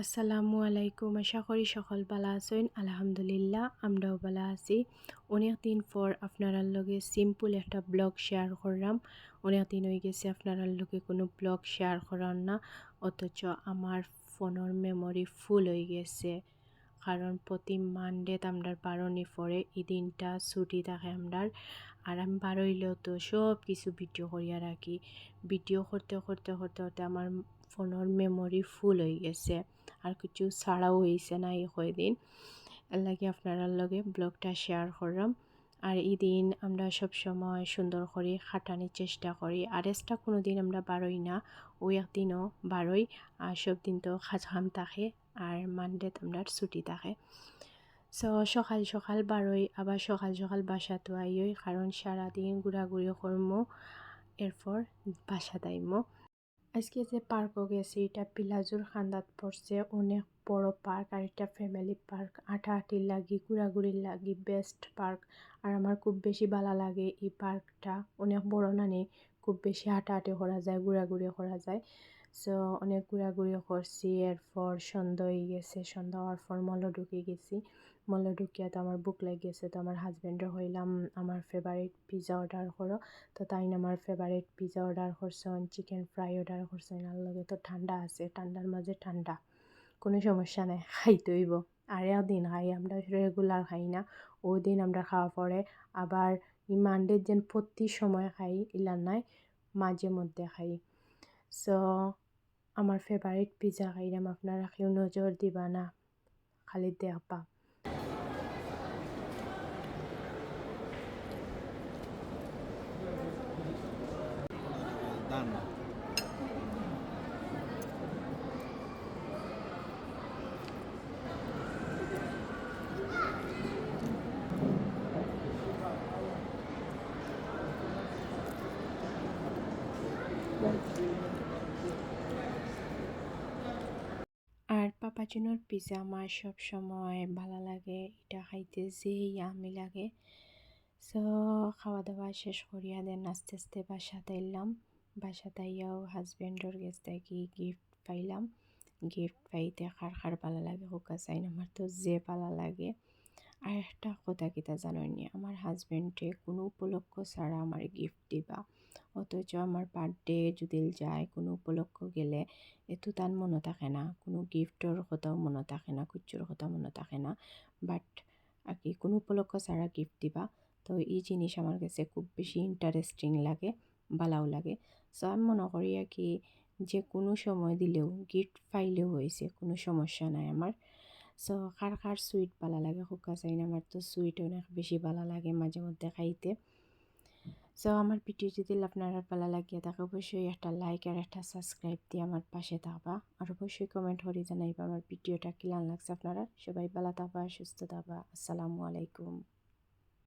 আসসালামু আলাইকুম, আশা করি সকল ভালো আছেন। আলহামদুলিল্লাহ আমরাও ভালো আছি। অনেক দিন পর আপনার লগে সিম্পল একটা ব্লগ শেয়ার করলাম। অনেক দিন হয়ে গেছে আপনার লগে কোনো ব্লগ শেয়ার করার না, অথচ আমার ফোনের মেমোরি ফুল হয়ে গেছে। কারণ প্রতি মানডে আমরা বারোনি পরে এই দিনটা ছুটি থাকে আমরার। আর আমি বারোইলেও তো সব কিছু ভিডিও করিয়া রাখি। ভিডিও করতে করতে করতে করতে আমার ফোনের মেমোরি ফুল হয়ে গেছে, আর কিছু ছাড়াও হয়েছে না এই কয়দিন। এর লাগে আপনার লগে ব্লগটা শেয়ার করলাম। আর এই দিন আমরা সব সময় সুন্দর করে খাটানোর চেষ্টা করি, আর এক্সট্রা কোনো দিন আমরা বারোই না, ওই একদিনও বারোই। আর সব দিন তো খাম থাকে, আর মানডেত আমরা ছুটি থাকে। সো সকাল সকাল বারোই, আবার সকাল সকাল বাসা তো আইই, কারণ সারাদিন ঘোরাঘুরি করমো, এরপর বাসা দাইমো। আজকে যে পার্কও গেছি, এটা পিলাজুর খান্দাত পড়ছে, অনেক বড় পার্ক, আর এটা ফ্যামিলি পার্ক। হাঁটাহাঁটির লাগি ঘোরাঘুরির লাগি বেস্ট পার্ক। আর আমার খুব বেশি ভালো লাগে এই পার্কটা। অনেক বড় নানি, খুব বেশি হাঁটাহাঁটি করা যায়, ঘোরাঘুরি করা যায়। সো অনেক ঘোরাঘুরি করছি। এরপর সন্ধ্যা হয়ে গেছে, সন্ধ্যা হওয়ার পর মলে ঢুকে গেছি। মলে ঢুকিয়া তো আমার বুক লেগেছে, তো আমার হাজব্যান্ডের হইলাম আমার ফেভারিট পিৎজা অর্ডার করো। তো তাই আমার ফেভারিট পিৎজা অর্ডার করছেন, চিকেন ফ্রাই অর্ডার করছেন। আর লগে তো ঠান্ডা আছে, ঠান্ডার মাঝে ঠান্ডা, কোনো সমস্যা নাই, খাইতে হইব। আর দিন খাই আমরা, রেগুলার খাই না। ওই দিন আমরা খাওয়া পরে আবার এই মানডে যেন প্রতি সময় খাই ইলার নাই, মাঝে মধ্যে খাই। সো আমার ফেভারিট পিৎজা খাইলাম, আপনারা কেউ নজর দিবা না, খালি দেখবা। আর পাপাচুনোর পিৎজা আমার সব সময় ভালো লাগে, এটা খাইতে যে ইয়ামি লাগে। সো খাওয়া দাওয়া শেষ করিয়া দেন আস্তে আস্তে বাসাতে এলাম। বাসাতে আইয়াও হাজব্যান্ডর কাছ থেকে গিফট পাইলাম। গিফট পাইতে কার কার ভালো লাগে হোকা চাই, আমার তো যে ভালো লাগে। আর একটা কথা কিতা জানোনি, আমার হাজব্যান্ডে কোনো উপলক্ষ ছাড়া আমার গিফট দিবা, অথচ আমার বার্থডে যদি যায়, কোনো উপলক্ষ গেলে এতো তার মনে থাকে না, কোনো গিফটের কথাও মনে থাকে না, কুচ্চুর কথা মনে থাকে না। বাট আর কি কোনো উপলক্ষ ছাড়া গিফট দিবা, তো এই জিনিস আমার কাছে খুব বেশি ইন্টারেস্টিং লাগে, ভালোও লাগে। সো আমি মনে করি আর কি যে কোনো সময় দিলেও গিফট পাইলেও হয়েছে, কোনো সমস্যা নাই আমার। সো কার কার সুইট ভালো লাগে হোকা চাই না, আমার তো সুইট অনেক বেশি ভালো লাগে মাঝে মধ্যে খাইতে। সো আমার ভিডিও যদি আপনারা ভালো লাগিয়ে থাকে, অবশ্যই একটা লাইক আর একটা সাবস্ক্রাইব দিয়ে আমার পাশে থাকবা। আর অবশ্যই কমেন্ট করে জানাইবা আমার ভিডিওটা কিলান লাগছে। আপনারা সবাই ভালো থাকবা, সুস্থ থাকবা। আসসালামু আলাইকুম।